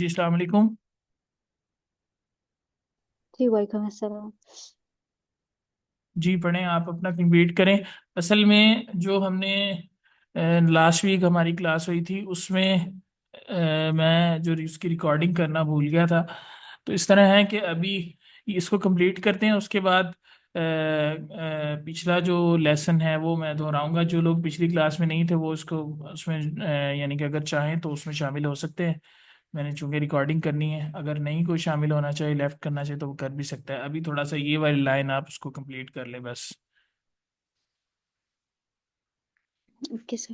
جی السلام علیکم. جی وعلیکم السلام۔ جی پڑھیں، آپ اپنا کمپلیٹ کریں. اصل میں جو ہم نے لاسٹ ویک ہماری کلاس ہوئی تھی اس میں میں جو اس کی ریکارڈنگ کرنا بھول گیا تھا. تو اس طرح ہے کہ ابھی اس کو کمپلیٹ کرتے ہیں، اس کے بعد پچھلا جو لیسن ہے وہ میں دہراؤں گا. جو لوگ پچھلی کلاس میں نہیں تھے وہ اس میں یعنی کہ اگر چاہیں تو اس میں شامل ہو سکتے ہیں. میں نے چونکہ ریکارڈنگ کرنی ہے، اگر نہیں کوئی شامل ہونا چاہے، لیفٹ کرنا چاہے تو وہ کر بھی سکتا ہے. ابھی تھوڑا سا یہ والی لائن آپ اس کو کمپلیٹ کر لیں بس. Okay sir.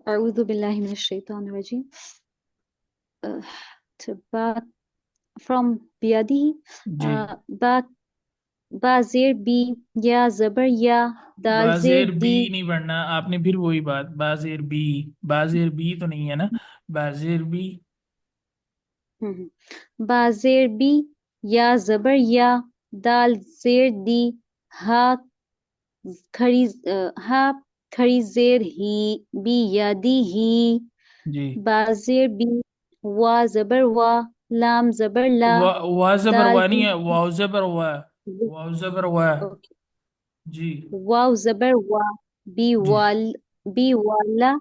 اعوذ باللہ من الشیطان الرجیم۔ بات فرام بیادی، جی. با با زیر بی، یا زبر یا، دال زیر بازیر بی دی۔ نہیں پڑھنا آپ نے، پھر وہی بات بازیر بی. بازیر بی تو نہیں ہے نا، بازیر بی. با زیر بی، یا زبر یا، دال زیر دی، ہا کھڑی ہا کھڑی زیر ہی، بی یا دی ہی۔ جی. با زیر بی، وا زبر وا، لام زبر لا، وا زبر دال وا دی۔ نہیں ہے، واو زبر وا. واو زبر وا. اوکے، جی. واو زبر وا، بی جی. وال، بی والا،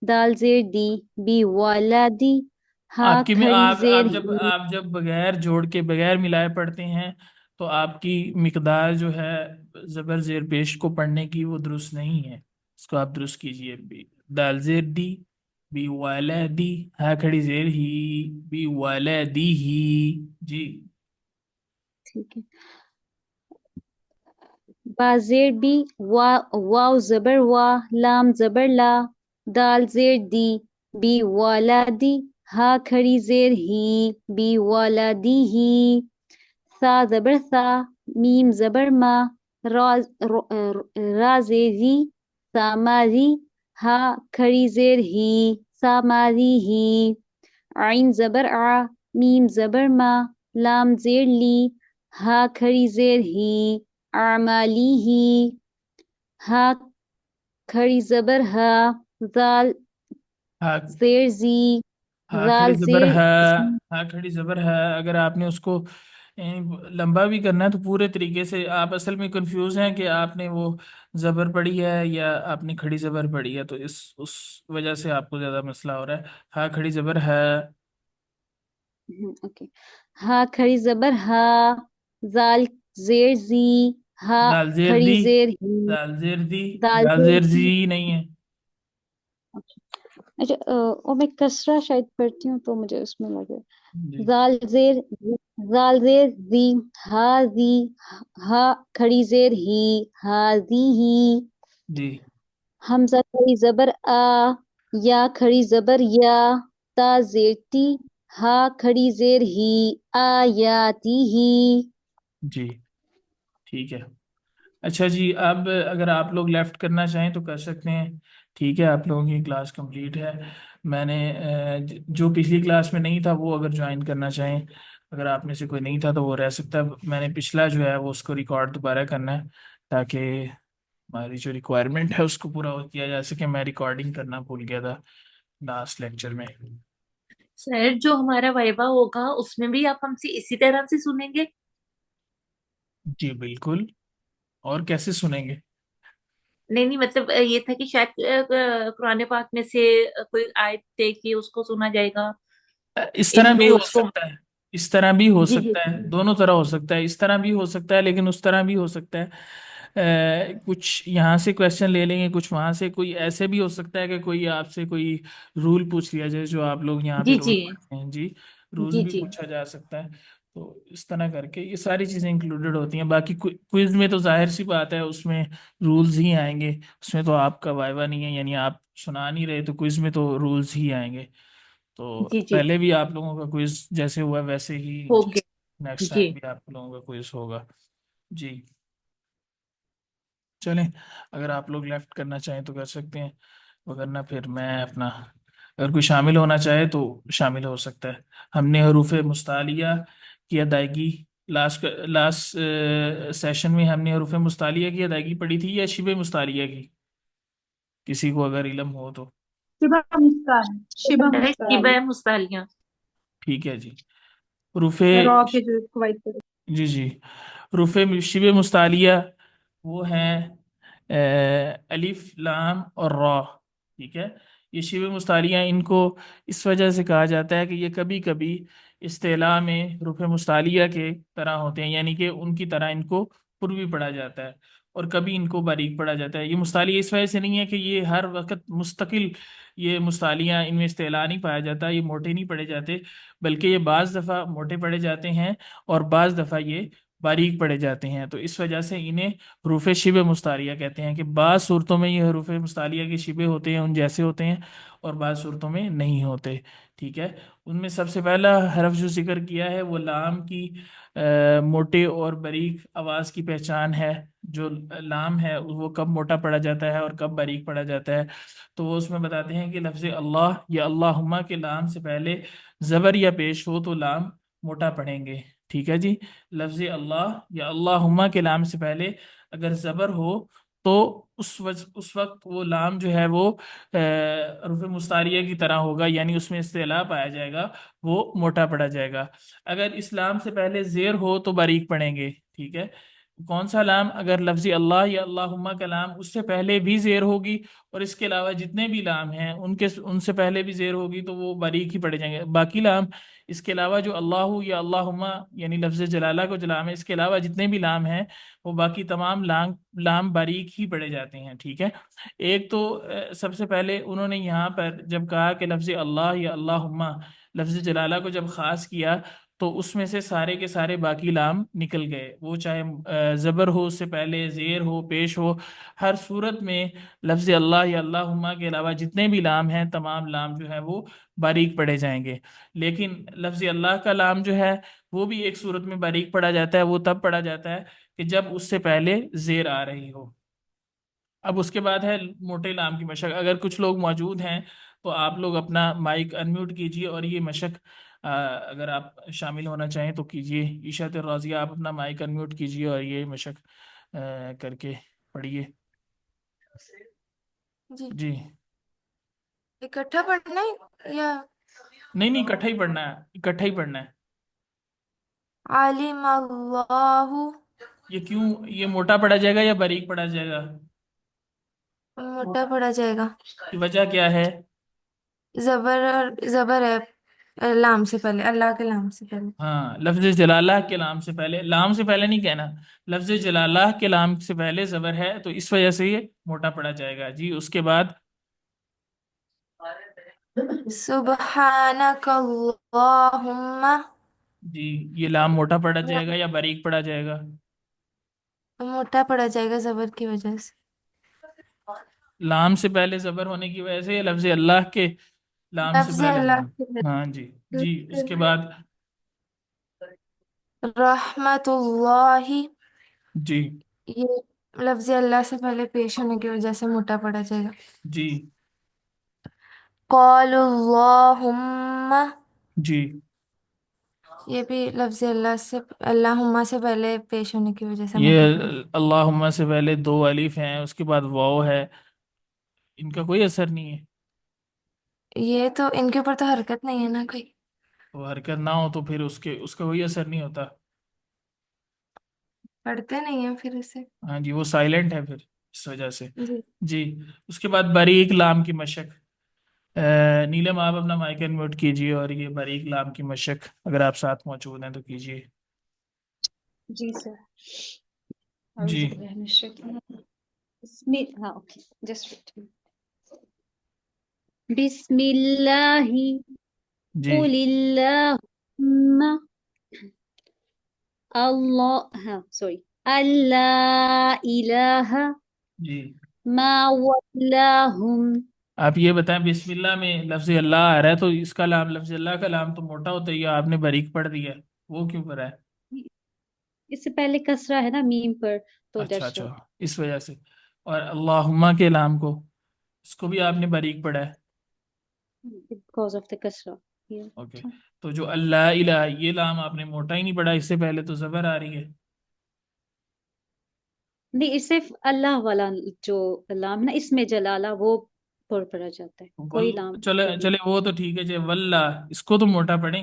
دال زیر دی، بی والا دی، ہا آپ کی میں کھڑی آپ زیر آپ جب ہی۔ آپ جب بغیر جوڑ کے بغیر ملائے پڑھتے ہیں تو آپ کی مقدار جو ہے زبر زیر پیش کو پڑھنے کی وہ درست نہیں ہے. اس کو آپ درست کیجئے. بی دال زیر دی، بی والا دی، ہا کھڑی زیر ہی، بی والا دی ہی. جی. ٹھیک ہے۔ با زیر بی، واو زبر وا، لام زبر لا، دال زیر دی، بی والا دی، ہا کھڑی زیر ہی، بی والا دی ہی۔ سا زبر سا، میم زبر ما، را را زیر ری، ساماری، ہا کھڑی زیر ہی، ساماری ہی۔ عین زبر آ، میم زبر ما، لام زیر لی، ہا کھڑی زیر ہی، اعمالی ہی۔ ہا کھڑی زبر ہا، زال ہا زیر زی، ہا زال کھڑی زبر زیر ہے. زی۔ ہا کھڑی زبر ہے. اگر آپ نے اس کو لمبا بھی کرنا ہے تو پورے طریقے سے. آپ اصل میں کنفیوز ہیں کہ آپ نے وہ زبر پڑھی ہے یا آپ نے کھڑی زبر پڑھی ہے، تو اس وجہ سے آپ کو زیادہ مسئلہ ہو رہا ہے. ہا کھڑی زبر ہے. اوکے۔ ہا کھڑی زبر ہا، زال زیر زی، ہا دال زیر کھڑی دی. زیر ہی، دال زیر دی. دال دال زیر زیر دی۔ زی نہیں ہے. اچھا، اور میں کسرہ شاید پڑھتی ہوں تو مجھے اس میں لگے جی. زال زیر، زال زیر زی، ہا زی، ہا کھڑی زیر ہی، ہا زی ہی۔ جی. حمزہ کھڑی زبر آ، یا کھڑی زبر یا، تا زیر تی، ہا کھڑی زیر ہی، آیاتی ہی۔ جی ٹھیک ہے. اچھا جی، اب اگر آپ لوگ لیفٹ کرنا چاہیں تو کر سکتے ہیں. ٹھیک ہے، آپ لوگوں کی کلاس کمپلیٹ ہے. میں نے جو پچھلی کلاس میں نہیں تھا وہ اگر جوائن کرنا چاہیں، اگر آپ میں سے کوئی نہیں تھا تو وہ رہ سکتا ہے. میں نے پچھلا جو ہے وہ اس کو ریکارڈ دوبارہ کرنا ہے تاکہ ہماری جو ریکوائرمنٹ ہے اس کو پورا کیا جا سکے. میں ریکارڈنگ کرنا بھول گیا تھا لاسٹ لیکچر میں. سر جو ہمارا وائبا ہوگا اس میں بھی آپ ہم سے اسی طرح سے سنیں گے؟ جی بالکل. اور کیسے سنیں گے؟ نہیں نہیں، مطلب یہ تھا کہ شاید قرآن پاک میں سے کوئی آیت دے کے اس کو سنا جائے گا، اس طرح ان بھی ہو نوٹس کو۔ سکتا ہے. اس طرح بھی ہو جی جی سکتا ہے، دونوں طرح ہو سکتا ہے. اس طرح بھی ہو سکتا ہے لیکن اس طرح بھی ہو سکتا ہے. کچھ یہاں سے کویشچن لے لیں گے، کچھ وہاں سے. کوئی ایسے بھی ہو سکتا ہے کہ کوئی آپ سے کوئی رول پوچھ لیا جائے جو آپ لوگ یہاں پہ جی رول جی پڑھتے ہیں. جی. رول جی بھی جی پوچھا جا سکتا ہے. تو اس طرح کر کے یہ ساری چیزیں انکلوڈیڈ ہوتی ہیں. باقی کوئز میں تو ظاہر سی بات ہے اس میں رولز ہی آئیں گے. اس میں تو آپ کا وائوا نہیں ہے، یعنی آپ سنا نہیں رہے، تو کوئز میں تو رولز ہی آئیں گے. تو جی جی پہلے بھی آپ لوگوں کا کوئز جیسے ہوا ویسے ہی اوکے نیکسٹ جی ٹائم بھی آپ لوگوں کا کوئز ہوگا. جی. چلیں، اگر آپ لوگ لیفٹ کرنا چاہیں تو کر سکتے ہیں، وگرنہ پھر میں اپنا، اگر کوئی شامل ہونا چاہے تو شامل ہو سکتا ہے. ہم نے حروف مستعلیہ کی ادائیگی لاسٹ سیشن میں ہم نے حروف مستعلیہ کی ادائیگی پڑھی تھی یا شبہ مستعلیہ کی؟ کسی کو اگر علم ہو تو. شبہ مسکان، شبہ مسکان۔ شبہ مستعلیہ۔ ٹھیک ہے جی. حروف را کے جو پرووائڈ کرے. جی جی حروف شبہ مستعلیہ وہ ہیں الف لام اور را. ٹھیک ہے. یہ شبہ مستعلیہ ان کو اس وجہ سے کہا جاتا ہے کہ یہ کبھی کبھی اصطلاح میں حروف مستعلیہ کے طرح ہوتے ہیں، یعنی کہ ان کی طرح ان کو پر بھی پڑھا جاتا ہے اور کبھی ان کو باریک پڑھا جاتا ہے. یہ مستعلیہ اس وجہ سے نہیں ہے کہ یہ ہر وقت مستقل یہ مستعلیہ ان میں اصطلاح نہیں پایا جاتا، یہ موٹے نہیں پڑھے جاتے، بلکہ یہ بعض دفعہ موٹے پڑھے جاتے ہیں اور بعض دفعہ یہ باریک پڑھے جاتے ہیں. تو اس وجہ سے انہیں حروف شبہ مستعلیہ کہتے ہیں کہ بعض صورتوں میں یہ حروف مستعلیہ کے شبہ ہوتے ہیں، ان جیسے ہوتے ہیں، اور بعض صورتوں میں نہیں ہوتے. ٹھیک ہے. ان میں سب سے پہلا حرف جو ذکر کیا ہے وہ لام کی موٹے اور باریک آواز کی پہچان ہے. جو لام ہے وہ کب موٹا پڑھا جاتا ہے اور کب باریک پڑھا جاتا ہے. تو وہ اس میں بتاتے ہیں کہ لفظ اللہ یا اللہم کے لام سے پہلے زبر یا پیش ہو تو لام موٹا پڑھیں گے. ٹھیک ہے جی. لفظ اللہ یا اللہم کے لام سے پہلے اگر زبر ہو تو اس وقت وہ لام جو ہے وہ حروف مستعلیہ کی طرح ہوگا، یعنی اس میں اصطلاح پایا جائے گا، وہ موٹا پڑھا جائے گا. اگر اس لام سے پہلے زیر ہو تو باریک پڑھیں گے. ٹھیک ہے. کون سا لام؟ اگر لفظ اللہ یا اللہم کا لام اس سے پہلے بھی زیر ہوگی اور اس کے علاوہ جتنے بھی لام ہیں ان سے پہلے بھی زیر ہوگی تو وہ باریک ہی پڑھے جائیں گے. باقی لام اس کے علاوہ جو اللہ یا اللہم یعنی لفظ جلالہ کو جو لام ہے اس کے علاوہ جتنے بھی لام ہیں وہ باقی تمام لام باریک ہی پڑھے جاتے ہیں. ٹھیک ہے. ایک تو سب سے پہلے انہوں نے یہاں پر جب کہا کہ لفظ اللہ یا اللہم لفظ جلالہ کو جب خاص کیا تو اس میں سے سارے کے سارے باقی لام نکل گئے، وہ چاہے زبر ہو اس سے پہلے، زیر ہو، پیش ہو، ہر صورت میں لفظ اللہ یا اللہم کے علاوہ جتنے بھی لام ہیں تمام لام جو ہے وہ باریک پڑھے جائیں گے. لیکن لفظ اللہ کا لام جو ہے وہ بھی ایک صورت میں باریک پڑھا جاتا ہے، وہ تب پڑھا جاتا ہے کہ جب اس سے پہلے زیر آ رہی ہو. اب اس کے بعد ہے موٹے لام کی مشق. اگر کچھ لوگ موجود ہیں تو آپ لوگ اپنا مائک انمیوٹ کیجئے اور یہ مشق اگر آپ شامل ہونا چاہیں تو کیجئے. عشاء الراضیہ آپ اپنا مائک انمیوٹ کیجئے اور یہ مشق کر کے پڑھیے. جی جی. اکٹھا پڑھنا ہے یا نہیں نہیں، اکٹھا ہی پڑھنا ہے، اکٹھا ہی پڑھنا ہے. علم اللہ؟ یہ کیوں یہ موٹا پڑھا جائے گا یا باریک پڑھا جائے گا؟ موٹا پڑھا جائے گا. کی وجہ کیا ہے؟ زبر ہے لام سے پہلے، اللہ کے لام سے پہلے. ہاں، لفظ جلالہ کے لام سے پہلے، لام سے پہلے نہیں کہنا، لفظ جلالہ کے لام سے پہلے زبر ہے تو اس وجہ سے یہ موٹا پڑھا جائے گا. جی. اس کے بعد سبحانک اللہم؟ جی یہ لام موٹا پڑھا جائے گا یا باریک پڑھا جائے گا؟ موٹا پڑھا جائے گا زبر کی وجہ سے. لام سے پہلے زبر ہونے کی وجہ سے یا لفظ اللہ کے لام سے لفظ پہلے اللہ زبر؟ کی ہاں جی. جی. اس کے وجہ بعد سے. رحمت اللہ؟ جی. یہ لفظ اللہ سے پہلے پیش ہونے کی وجہ سے موٹا پڑا جائے گا. جی. قال اللہم؟ جی. یہ بھی لفظ اللہ سے اللہم سے پہلے پیش ہونے کی وجہ سے موٹا یہ پڑا. اللہم سے پہلے دو الف ہیں، اس کے بعد واو ہے، ان کا کوئی اثر نہیں ہے. یہ تو ان کے اوپر تو حرکت نہیں ہے نا کوئی. تو حرکت نہ ہو تو پھر اس کا کوئی اثر نہیں ہوتا. پڑھتے نہیں ہیں پھر اسے. ہاں جی، وہ سائلنٹ ہے پھر اس وجہ سے. جی. جی. اس کے بعد باریک لام کی مشق. نیلم آپ اپنا مائک انمیوٹ کیجیے اور یہ باریک لام کی مشق اگر آپ ساتھ موجود ہیں تو کیجیے. جی سر. جی. اعوذ باللہ من الشیطان الرجیم. ہاں اوکے جسٹ ویٹ. بسم اللہ جی. قل اللہم اللہ ہاں سوری اللہ الہ جی. ما ولاہم. آپ یہ بتائیں بسم اللہ میں لفظ اللہ آ رہا ہے تو اس کا لام لفظ اللہ کا لام تو موٹا ہوتا ہے یا آپ نے باریک پڑھ دیا ہے، وہ کیوں پڑھا ہے؟ اس سے پہلے کسرہ ہے نا میم پر تو اچھا دیٹس اچھا، وائی. اس وجہ سے. اور اللہم کے لام کو اس کو بھی آپ نے باریک پڑھا ہے. بیکاز آف دا کسرہ. اوکے. تو جو اللہ الہ یہ لام آپ نے موٹا ہی نہیں پڑھا، اس سے پہلے تو زبر آ رہی ہے. نہیں اس صرف اللہ والا جو لام نا اس میں جلالہ وہ پر پڑا جاتا ہے، کوئی لام چلے باریک. چلے وہ تو ٹھیک ہے جی. واللہ اس کو تو موٹا پڑھیں.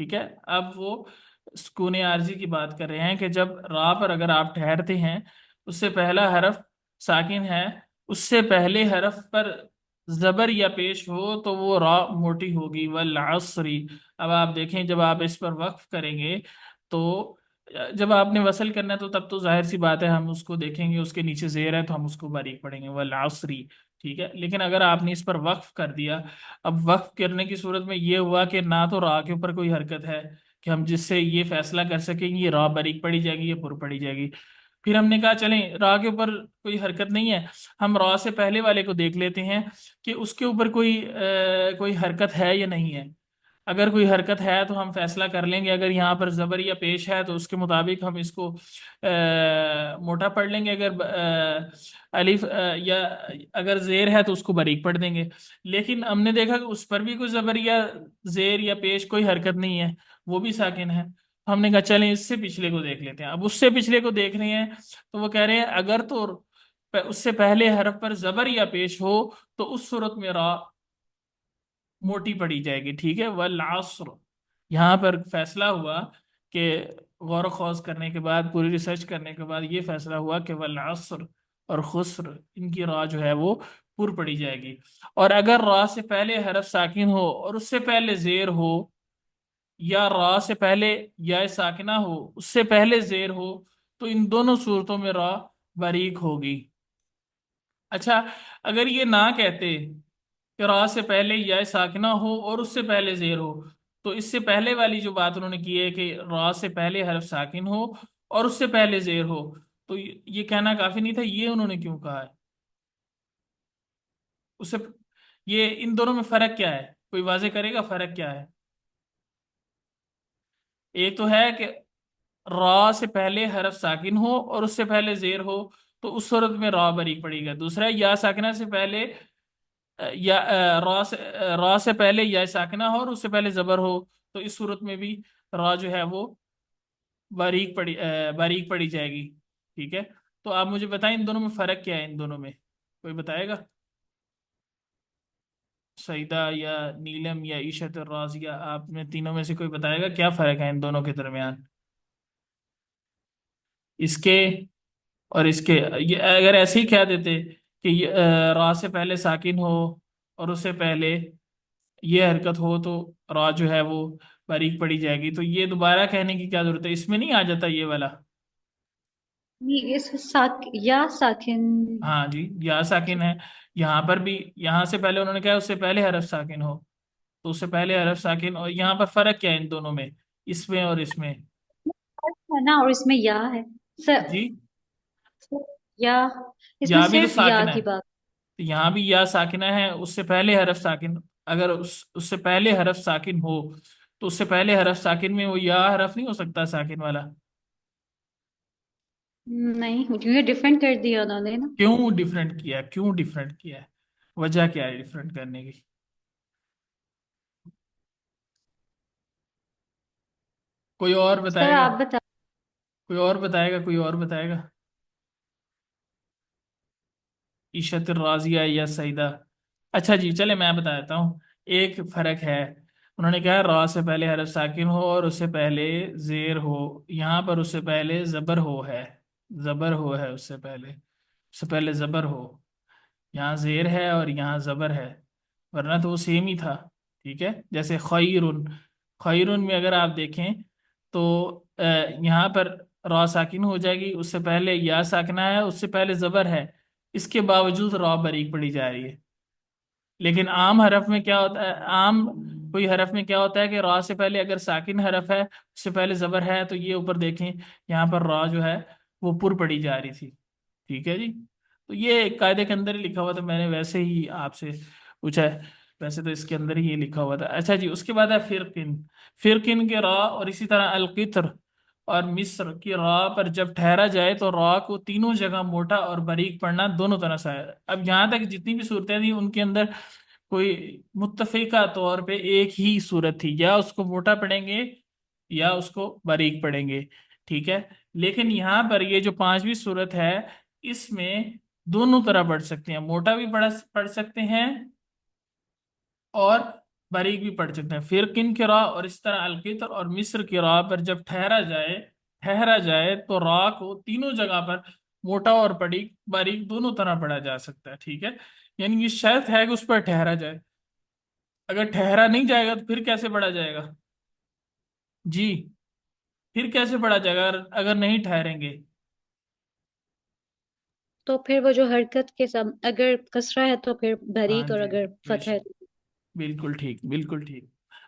ٹھیک ہے، اب وہ سکون عارضی کی بات کر رہے ہیں کہ جب را پر اگر آپ ٹھہرتے ہیں، اس سے پہلا حرف ساکن ہے، اس سے پہلے حرف پر زبر یا پیش ہو تو وہ را موٹی ہوگی، والعصری۔ اب آپ دیکھیں جب آپ اس پر وقف کریں گے تو جب آپ نے وصل کرنا ہے تو تب تو ظاہر سی بات ہے ہم اس کو دیکھیں گے، اس کے نیچے زیر ہے تو ہم اس کو باریک پڑھیں گے، والعصری، ٹھیک ہے۔ لیکن اگر آپ نے اس پر وقف کر دیا، اب وقف کرنے کی صورت میں یہ ہوا کہ نہ تو را کے اوپر کوئی حرکت ہے کہ ہم جس سے یہ فیصلہ کر سکیں گے یہ را باریک پڑی جائے گی یا پر پڑی جائے گی۔ پھر ہم نے کہا چلیں را کے اوپر کوئی حرکت نہیں ہے، ہم را سے پہلے والے کو دیکھ لیتے ہیں کہ اس کے اوپر کوئی حرکت ہے یا نہیں ہے۔ اگر کوئی حرکت ہے تو ہم فیصلہ کر لیں گے، اگر یہاں پر زبر یا پیش ہے تو اس کے مطابق ہم اس کو موٹا پڑھ لیں گے، اگر الف یا اگر زیر ہے تو اس کو باریک پڑھ دیں گے۔ لیکن ہم نے دیکھا کہ اس پر بھی کوئی زبر یا زیر یا پیش کوئی حرکت نہیں ہے، وہ بھی ساکن ہے۔ ہم نے کہا چلیں اس سے پچھلے کو دیکھ لیتے ہیں۔ اب اس سے پچھلے کو دیکھ رہے ہیں تو وہ کہہ رہے ہیں اگر تو اس سے پہلے حرف پر زبر یا پیش ہو تو اس صورت میں را موٹی پڑی جائے گی، ٹھیک ہے۔ والعصر، یہاں پر فیصلہ ہوا کہ غور و خوض کرنے کے بعد، پوری ریسرچ کرنے کے بعد یہ فیصلہ ہوا کہ والعصر اور خسر، ان کی را جو ہے وہ پر پڑی جائے گی۔ اور اگر را سے پہلے حرف ساکن ہو اور اس سے پہلے زیر ہو، یا را سے پہلے یا ساکنہ ہو اس سے پہلے زیر ہو، تو ان دونوں صورتوں میں را باریک ہوگی۔ اچھا، اگر یہ نہ کہتے کہ را سے پہلے یا ساکنہ ہو اور اس سے پہلے زیر ہو، تو اس سے پہلے والی جو بات انہوں نے کی ہے کہ را سے پہلے حرف ساکن ہو اور اس سے پہلے زیر ہو، تو یہ کہنا کافی نہیں تھا، یہ انہوں نے کیوں کہا ہے؟ اس سے یہ ان دونوں میں فرق کیا ہے؟ کوئی واضح کرے گا فرق کیا ہے؟ ایک تو ہے کہ را سے پہلے حرف ساکن ہو اور اس سے پہلے زیر ہو تو اس صورت میں را باریک پڑے گا۔ دوسرا ہے یا ساکنہ سے پہلے یا را سے پہلے یا ساکنہ ہو اور اس سے پہلے زبر ہو، تو اس صورت میں بھی را جو ہے وہ باریک پڑی جائے گی، ٹھیک ہے۔ تو آپ مجھے بتائیں ان دونوں میں فرق کیا ہے؟ ان دونوں میں کوئی بتائے گا؟ سعیدہ یا نیلم یا عیشت الرازیہ، آپ میں تینوں میں سے کوئی بتائے گا کیا فرق ہے ان دونوں کے درمیان؟ اس کے اور اس کے، یہ اگر ایسے ہی کہہ دیتے کہ را سے پہلے ساکن ہو اور اس سے پہلے یہ حرکت ہو تو را جو ہے وہ باریک پڑی جائے گی، تو یہ دوبارہ کہنے کی کیا ضرورت ہے؟ اس میں نہیں آ جاتا یہ والا؟ یا ساکن. ہاں جی، یا ساکن ہے یہاں پر بھی، یہاں سے پہلے انہوں نے کہا اس سے پہلے حرف ساکن ہو، تو اس سے پہلے حرف ساکن، اور یہاں پر فرق کیا ہے ان دونوں میں، اس میں اور اس میں؟ ہے نا، اور اس میں یا ہے. جی، یا اس میں یا بھی تو صرف یا ساکن ہے، کی بات. تو یہاں بھی یا ساکنہ ہے، اس سے پہلے حرف ساکن، اگر اس سے پہلے حرف ساکن ہو تو اس سے پہلے حرف ساکن میں وہ یا حرف نہیں ہو سکتا ساکن والا؟ نہیں، کیونکہ ڈفرینٹ کر دیا انہوں نے نا. کیوں ڈیفرنٹ کیا؟ کیوں ڈیفرنٹ کیا ہے؟ وجہ کیا ہے ڈیفرنٹ کرنے کی؟ کوئی اور سر بتائے گا؟ آپ بتا. کوئی اور بتائے گا؟ کوئی اور بتائے گا؟ عیشت الراضیہ یا سعیدہ؟ اچھا جی، چلے میں بتا دیتا ہوں۔ ایک فرق ہے، انہوں نے کہا را سے پہلے حرف ساکن ہو اور اس سے پہلے زیر ہو، یہاں پر اس سے پہلے زبر ہو ہے، زبر ہو ہے اس سے پہلے زبر ہو، یہاں زیر ہے اور یہاں زبر ہے، ورنہ تو وہ سیم ہی تھا، ٹھیک ہے۔ جیسے خیرن، خیرن میں اگر آپ دیکھیں تو یہاں پر را ساکن ہو جائے گی، اس سے پہلے یا ساکنہ ہے، اس سے پہلے زبر ہے، اس کے باوجود را باریک پڑی جا رہی ہے۔ لیکن عام حرف میں کیا ہوتا ہے، عام کوئی حرف میں کیا ہوتا ہے کہ را سے پہلے اگر ساکن حرف ہے، اس سے پہلے زبر ہے، تو یہ اوپر دیکھیں یہاں پر را جو ہے وہ پر پڑی جا رہی تھی، ٹھیک ہے جی۔ تو یہ قاعدے کے اندر ہی لکھا ہوا تھا، میں نے ویسے ہی آپ سے پوچھا ہے، ویسے تو اس کے اندر ہی یہ لکھا ہوا تھا۔ اچھا جی، اس کے بعد ہے فرقن، فرقن کے را، اور اسی طرح القطر اور مصر کی را پر جب ٹھہرا جائے تو را کو تینوں جگہ موٹا اور باریک پڑھنا دونوں طرح سے ہے۔ اب یہاں تک جتنی بھی صورتیں تھیں ان کے اندر کوئی متفقہ طور پہ ایک ہی صورت تھی، یا اس کو موٹا پڑھیں گے یا اس کو باریک پڑھیں گے، ٹھیک ہے۔ لیکن یہاں پر یہ جو پانچویں صورت ہے، اس میں دونوں طرح پڑھ سکتے ہیں، موٹا بھی پڑھ سکتے ہیں اور باریک بھی پڑھ سکتے ہیں. پھر کن کی راہ اور اس طرح القطر اور مصر کی راہ پر جب ٹھہرا جائے تو راہ کو تینوں جگہ پر موٹا اور باریک دونوں طرح پڑھا جا سکتا ہے. ٹھیک ہے، یعنی یہ شرط ہے کہ اس پر ٹھہرا جائے. اگر ٹھہرا نہیں جائے گا تو پھر کیسے پڑھا جائے گا؟ جی، پھر کیسے پڑھا جائے گا اگر نہیں ٹھہریں گے؟ تو پھر وہ جو حرکت کے سام اگر کسرہ ہے تو پھر ہاں باریک، اور جی، اگر بے فتح ہے شک، بالکل ٹھیک، بالکل ٹھیک.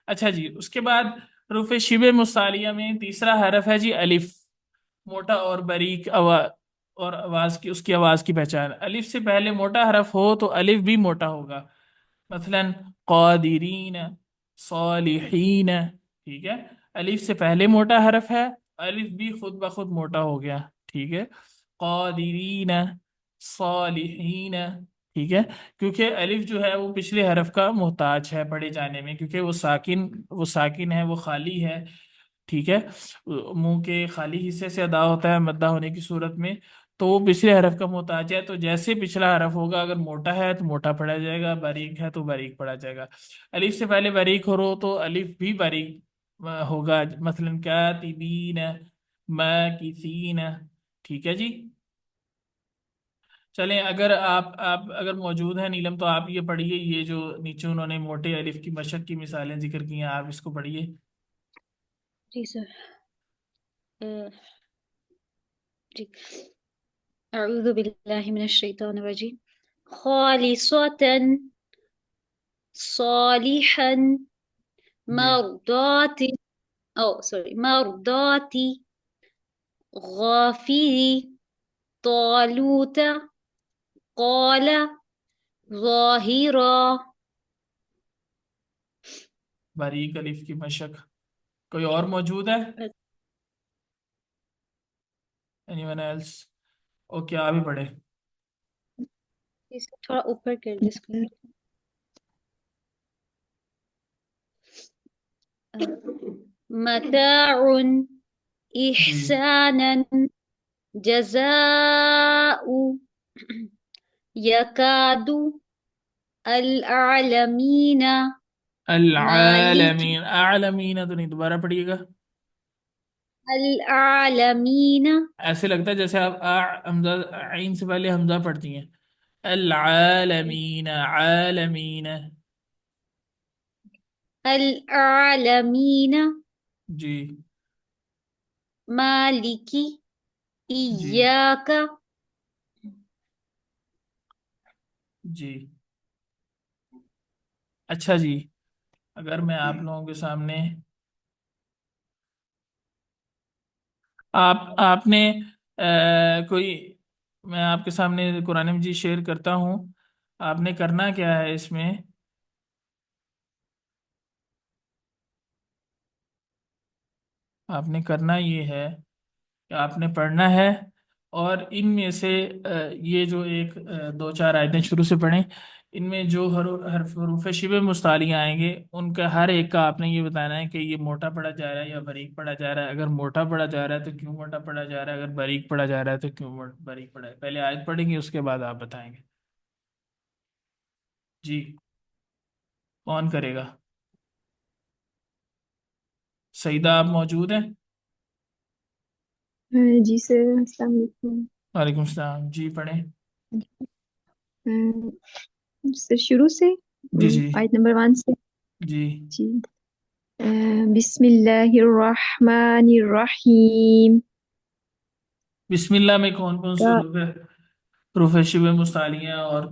اچھا جی، اس کے بعد حروف شبہ مصالیہ میں تیسرا حرف ہے جی الف. موٹا اور باریک اور آواز کی، اس کی آواز کی پہچان. الف سے پہلے موٹا حرف ہو تو الف بھی موٹا ہوگا. مثلا قادرین، صالحین. ٹھیک ہے، الف سے پہلے موٹا حرف ہے، الف بھی خود بخود موٹا ہو گیا. ٹھیک ہے، قادرین، صالحین. ٹھیک ہے، کیونکہ الف جو ہے وہ پچھلے حرف کا محتاج ہے پڑھے جانے میں، کیونکہ وہ ساکن ہے، وہ خالی ہے. ٹھیک ہے، منہ کے خالی حصے سے ادا ہوتا ہے مدہ ہونے کی صورت میں، تو وہ پچھلے حرف کا محتاج ہے. تو جیسے پچھلا حرف ہوگا، اگر موٹا ہے تو موٹا پڑھا جائے گا، باریک ہے تو باریک پڑھا جائے گا. الف سے پہلے باریک ہو تو الف بھی باریک ہوگا. مثلا کاتبین، ماکثین. ٹھیک ہے جی. چلیں، اگر آپ اگر موجود ہیں نیلم، تو آپ یہ پڑھیے، یہ جو نیچے انہوں نے موٹے الف کی مشق کی مثالیں ذکر کی ہیں، آپ اس کو پڑھیے. جی سر. جی، اعوذ باللہ من الشیطان الرجیم. خالصتا صالحا جی، مرضات، مرضات غافر طالوت قال ظاہرا. باریک الف کی مشق. کوئی اور موجود ہے؟ Any one else? اوکے، آپ ہی پڑھے. اس کو تھوڑا اوپر کر دیں اسکرین. متاع جی، احسانا جزاء يكاد العالمين مالك العالمین. اعلمین تو نہیں، دوبارہ پڑھیے گا. العالمين ایسے لگتا ہے جیسے آپ حمزہ، عین سے پہلے حمزہ پڑھتی ہیں. العالمین، عالمین. العالمين جی، مالك جی، إياك. جی. اچھا جی، اگر میں آپ لوگوں کے سامنے آپ نے کوئی، میں آپ کے سامنے قرآن مجید شیئر کرتا ہوں. آپ نے کرنا کیا ہے اس میں؟ آپ نے کرنا یہ ہے کہ آپ نے پڑھنا ہے، اور ان میں سے یہ جو ایک دو چار آیتیں شروع سے پڑھیں، ان میں جو حروف شبہ مستعلیہ آئیں گے، ان کا ہر ایک کا آپ نے یہ بتانا ہے کہ یہ موٹا پڑھا جا رہا ہے یا باریک پڑھا جا رہا ہے. اگر موٹا پڑھا جا رہا ہے تو کیوں موٹا پڑھا جا رہا ہے، اگر باریک پڑھا جا رہا ہے تو کیوں باریک پڑھا ہے. پہلے آیت پڑھیں گے، اس کے بعد آپ بتائیں گے. جی، کون کرے گا؟ سعیدہ، آپ موجود ہیں؟ جی سر، السلام علیکم. وعلیکم السلام. جی پڑھیں. سر شروع سے جی، جی، آیت نمبر 1 سے. جی. جی. بسم اللہ الرحمن الرحیم. بسم اللہ میں کون کون سے کا حروف شبہ مستعلیہ اور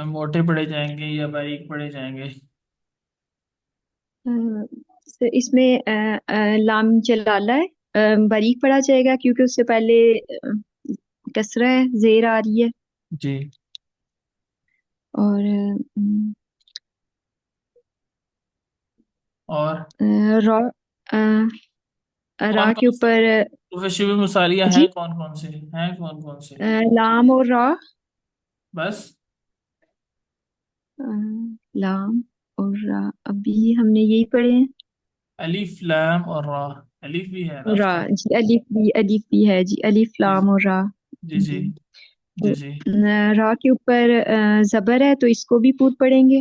موٹے پڑھے جائیں گے یا باریک پڑھے جائیں گے؟ سر اس میں لام جلالہ ہے، باریک پڑھا جائے گا کیونکہ اس سے پہلے کسرہ ہے، زیر آ رہی ہے. جی. اور اور را را کون کے کون سے اوپر حروف شبہ مستعلیہ جی ہیں؟ کون کون سے ہیں؟ کون کون سے؟ لام اور را. بس؟ لام اور را ابھی ہم نے یہی پڑھے ہیں. الف، لام اور را. الف بھی ہے نا اس را، کا؟ جی الف بھی ہے جی، الف جی، لام اور را. جی، جی، جی. جی، تو جی. را کے اوپر زبر ہے تو اس کو بھی پور پڑھیں گے.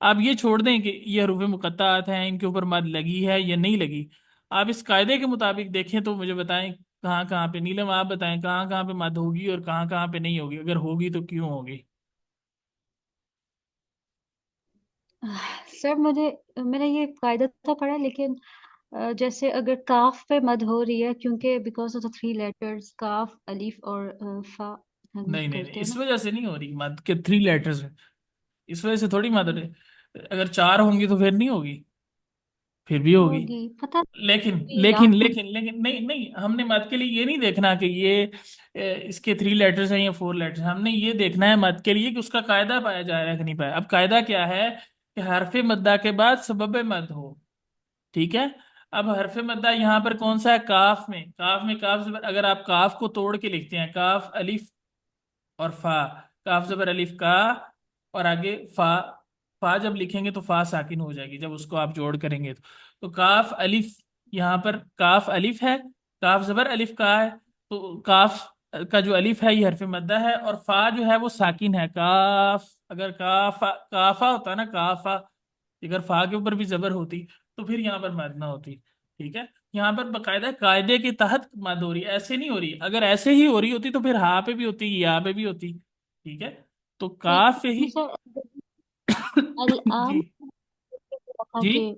آپ یہ چھوڑ دیں کہ یہ حروف مقطعات ہیں، ان کے اوپر مد لگی ہے یا نہیں لگی، آپ اس قاعدے کے مطابق دیکھیں تو مجھے بتائیں کہاں کہاں پہ، نیلم آپ بتائیں کہاں کہاں پہ مد ہوگی اور کہاں کہاں پہ نہیں ہوگی، اگر ہوگی تو کیوں ہوگی؟ سر مجھے، میں نے یہ قاعدہ تو پڑھا لیکن جیسے اگر کاف پہ مد ہو رہی ہے کیونکہ because of the three letters کاف الف اور فا ہم نہیں نہیں نہیں، کرتے ہیں نا. اس وجہ سے نہیں ہو رہی مد کے 3 لیٹرز ہیں، اس وجہ سے تھوڑی مد ہو رہی ہے۔ اگر 4 ہوں گی تو پھر نہیں ہوگی، پھر بھی ہوگی۔ ہوگی پتہ لیکن نہیں لیکن لاسٹ. لیکن لیکن نہیں نہیں، ہم نے مد کے لیے یہ نہیں دیکھنا کہ یہ اس کے 3 لیٹرز ہیں یا 4 لیٹرز، ہم نے یہ دیکھنا ہے مد کے لیے کہ اس کا قاعدہ پایا جا رہا ہے کہ نہیں پایا۔ اب قاعدہ کیا ہے کہ حرف مدہ کے بعد سبب مد ہو، ٹھیک ہے؟ اب حرف مدہ یہاں پر کون سا ہے؟ کاف میں، کاف میں کاف زبر، اگر آپ کاف کو توڑ کے لکھتے ہیں کاف الف اور فا، کاف زبر الف کا، اور آگے فا، فا جب لکھیں گے تو فا ساکن ہو جائے گی جب اس کو آپ جوڑ کریں گے تو کاف الف، یہاں پر کاف الف ہے، کاف زبر الف کا ہے، تو کاف کا جو الف ہے یہ حرف مدہ ہے، اور فا جو ہے وہ ساکن ہے کاف، اگر کافا کافا ہوتا نا کافا، اگر فا کے اوپر بھی زبر ہوتی تو پھر یہاں پر مد نہ ہوتی، ٹھیک ہے؟ یہاں پر باقاعدہ قاعدے کے تحت مد ہو رہی ہے، ایسے نہیں ہو رہی، اگر ایسے ہی ہو رہی ہوتی تو پھر ہاں پہ بھی ہوتی، یا پہ بھی ہوتی، ٹھیک ہے؟ تو کاف پہ ہی سر الان جی جی کہ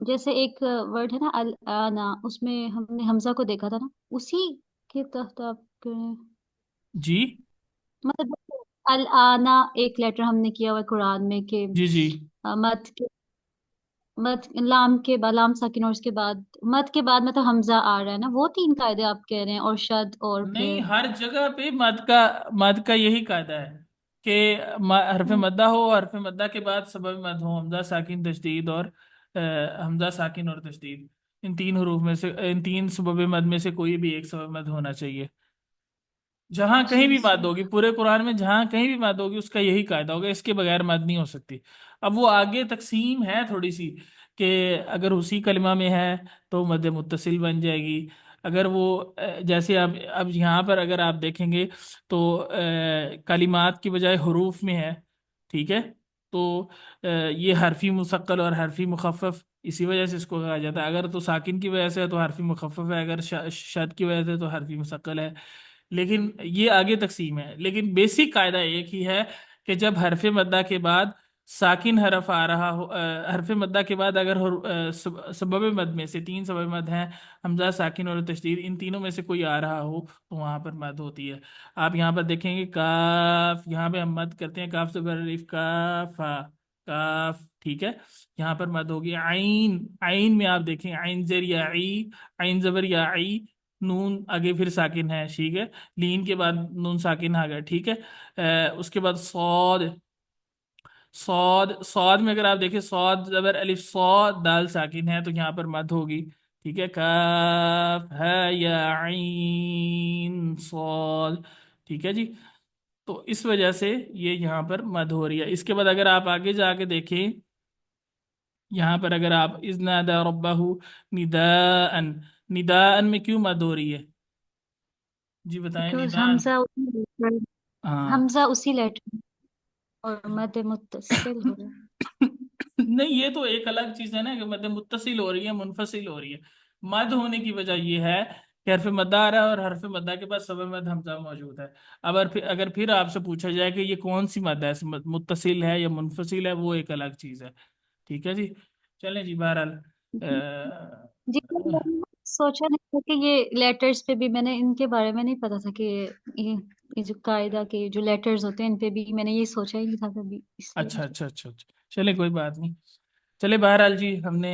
جیسے ایک ورڈ ہے نا الانا، اس میں ہم نے حمزہ کو دیکھا تھا نا، اسی کے تحت آپ جی مطلب الانا ایک لیٹر ہم نے کیا ہوا ہے قرآن میں کہ جی جی مد کے مد لام کے بعد لام ساکن اور اس کے بعد مد کے بعد مطلب حمزہ آ رہا ہے نا، وہ 3 قاعدے آپ کہہ رہے ہیں اور شد اور نہیں، پھر ہر جگہ پہ مد کا یہی قاعدہ ہے کہ حرف مدہ ہو، حرف مدہ کے بعد سبب مد ہو، حمزہ ساکن تشدید اور حمزہ ساکن اور تشدید، ان 3 حروف میں سے، ان 3 سبب مد میں سے کوئی بھی ایک سبب مد ہونا چاہیے، جہاں کہیں جی بھی سر. مد ہوگی پورے قرآن میں، جہاں کہیں بھی مد ہوگی اس کا یہی قاعدہ ہوگا، اس کے بغیر مد نہیں ہو سکتی۔ اب وہ آگے تقسیم ہے تھوڑی سی کہ اگر اسی کلمہ میں ہے تو مد متصل بن جائے گی، اگر وہ جیسے اب یہاں پر اگر آپ دیکھیں گے تو کلمات کی بجائے حروف میں ہے، ٹھیک ہے؟ تو یہ حرفی مثقل اور حرفی مخفف، اسی وجہ سے اس کو کہا جاتا ہے، اگر تو ساکن کی وجہ سے ہے تو حرفی مخفف ہے، اگر شد کی وجہ سے تو حرفی مثقل ہے، لیکن یہ آگے تقسیم ہے، لیکن بیسک قاعدہ ایک ہی ہے کہ جب حرف مدہ کے بعد ساکن حرف آ رہا ہو، حرف مدہ کے بعد اگر سبب مد میں سے 3 سبب مد ہیں، حمزہ ساکن اور تشدید، ان تینوں میں سے کوئی آ رہا ہو تو وہاں پر مد ہوتی ہے۔ آپ یہاں پر دیکھیں گے کاف، یہاں پہ ہم مد کرتے ہیں کاف زبر الف کافا، کاف، ٹھیک ہے؟ یہاں پر مد ہوگی عین، عین میں آپ دیکھیں عین زیر یا عی، عین زبر یا عی، نون آگے پھر ساکن ہے، ٹھیک ہے؟ لین کے بعد نون ساکن آ گیا، ٹھیک ہے؟ اس کے بعد صاد، صاد میں اگر آپ دیکھیں صاد زبر الف صاد، دال ساکن ہے تو یہاں پر مد ہوگی، ٹھیک ہے؟ کاف ہے یا عین صاد، ٹھیک ہے جی؟ تو اس وجہ سے یہ یہاں پر مد ہو رہی ہے۔ اس کے بعد اگر آپ آگے جا کے دیکھیں، یہاں پر اگر آپ اذ نادى ربه نداء، نداء میں کیوں مد ہو رہی ہے؟ جی بتائیں، بیکاز نداء، ہاں حمزہ اسی لیٹر اور مد متصل ہو رہا ہے. نہیں، یہ تو ایک الگ چیز ہے نا کہ مد متصل ہو رہی ہے منفصل ہو رہی ہے، مد ہونے کی وجہ یہ ہے کہ حرف مدہ آ رہا ہے اور حرف مدہ کے بعد سبب مد حمزہ موجود ہے۔ اب اگر پھر آپ سے پوچھا جائے کہ یہ کون سی مد ہے، متصل ہے یا منفصل ہے، وہ ایک الگ چیز ہے، ٹھیک ہے جی؟ چلیں جی، بہرحال جی میں نے سوچا نہیں تھا کہ یہ لیٹرز پہ بھی، میں نے ان کے بارے میں نہیں پتا تھا کہ یہ جو قاعدہ کے جو لیٹرز ہوتے ہیں ان پہ بھی میں نے یہ سوچا ہی نہیں تھا کبھی، اس لیے. اچھا اچھا اچھا اچھا، چلے کوئی بات نہیں، چلے بہرحال جی، ہم نے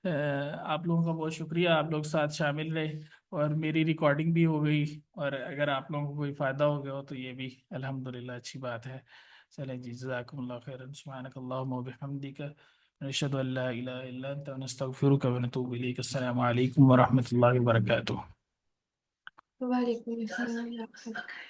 آپ لوگوں کا بہت شکریہ، آپ لوگ ساتھ شامل رہے اور میری ریکارڈنگ بھی ہو گئی، اور اگر آپ لوگوں کو کوئی فائدہ ہو گیا ہو تو یہ بھی الحمدللہ اچھی بات ہے۔ چلیں جی، جزاکم اللہ خیرا، سبحانک اللہم وبحمدک، نشہد ان لا الہ الا انت، نستغفرک ونتوب الیک۔ السلام علیکم ورحمۃ اللہ وبرکاتہ۔ وعلیکم السلام ورحمۃ اللہ۔